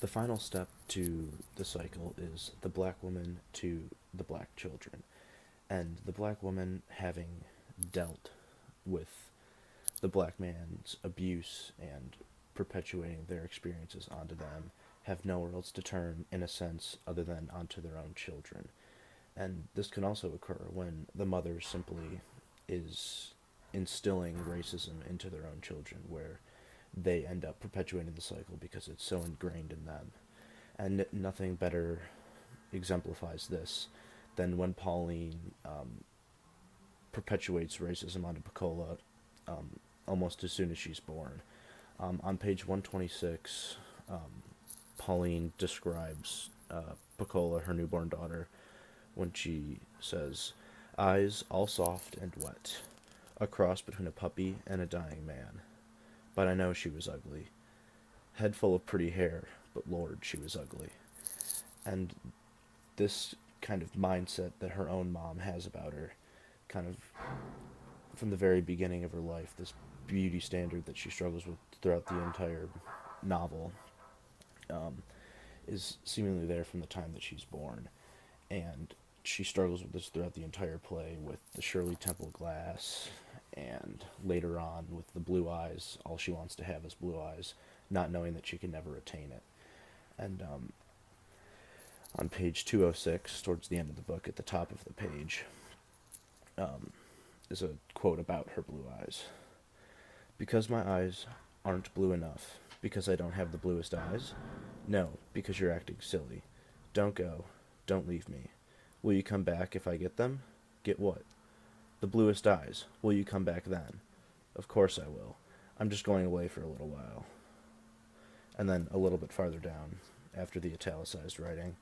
The final step to the cycle is the black woman to the black children. And the black woman, having dealt with the black man's abuse and perpetuating their experiences onto them, have nowhere else to turn, in a sense, other than onto their own children. And this can also occur when the mother simply is instilling racism into their own children, where they end up perpetuating the cycle because it's so ingrained in them. And nothing better exemplifies this than when Pauline perpetuates racism onto Pecola almost as soon as she's born. On page 126, Pauline describes Pecola, her newborn daughter, when she says, "Eyes all soft and wet, a cross between a puppy and a dying man. But I know she was ugly. Head full of pretty hair, but Lord, she was ugly." And this kind of mindset that her own mom has about her, kind of from the very beginning of her life, this beauty standard that she struggles with throughout the entire novel, um, is seemingly there from the time that she's born. And she struggles with this throughout the entire play with the Shirley Temple glass, and later on with the blue eyes. All she wants to have is blue eyes, not knowing that she can never attain it. And on page 206, towards the end of the book, at the top of the page, um, is a quote about her blue eyes. "Because my eyes aren't blue enough. Because I don't have the bluest eyes? No, because you're acting silly. Don't go. Don't leave me. Will you come back if I get them?" "Get what?" "The bluest eyes. Will you come back then?" "Of course I will. I'm just going away for a little while." And then a little bit farther down, after the italicized writing,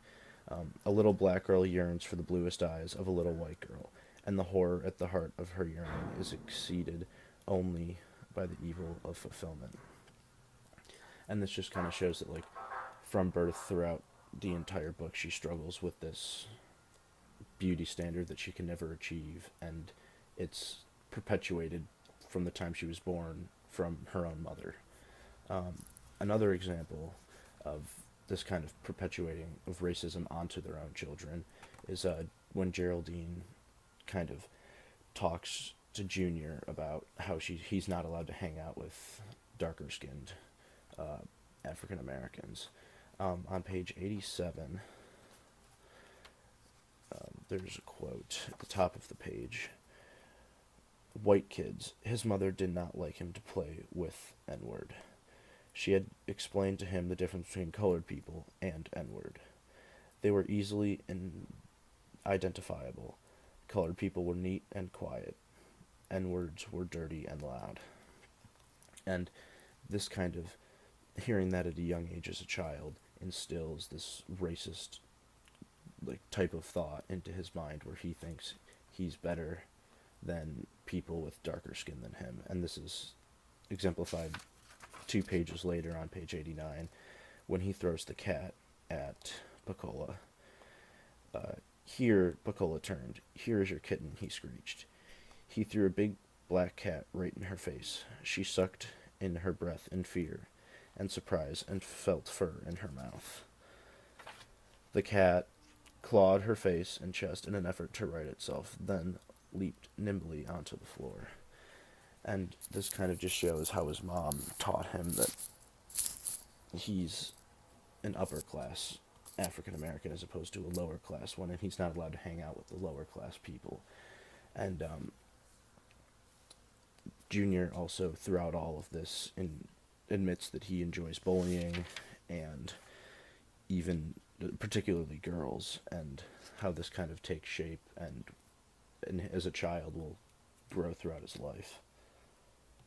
"A little black girl yearns for the bluest eyes of a little white girl, and the horror at the heart of her yearning is exceeded only by the evil of fulfillment." And this just kind of shows that, like, from birth throughout the entire book, she struggles with this beauty standard that she can never achieve, and it's perpetuated from the time she was born from her own mother. Another example of this kind of perpetuating of racism onto their own children is when Geraldine kind of talks to Junior about how he's not allowed to hang out with darker skinned uh, African Americans. On page 87, there's a quote at the top of the page: "White kids, his mother did not like him to play with N-word. She had explained to him the difference between colored people and N-word. They were easily identifiable. Colored people were neat and quiet. N-words were dirty and loud." And this kind of, hearing that at a young age as a child, instills this racist, like, type of thought into his mind, where he thinks he's better than people with darker skin than him. And this is exemplified 2 pages later on page 89, when he throws the cat at Pecola. "Here," Pecola turned. "Here is your kitten," he screeched. He threw a big black cat right in her face. She sucked in her breath in fear and surprise and felt fur in her mouth. The cat clawed her face and chest in an effort to right itself, then leaped nimbly onto the floor. And this kind of just shows how his mom taught him that he's an upper class African American as opposed to a lower class one, and he's not allowed to hang out with the lower class people. And Junior also, throughout all of this, admits that he enjoys bullying, and even particularly girls, and how this kind of takes shape and as a child will grow throughout his life.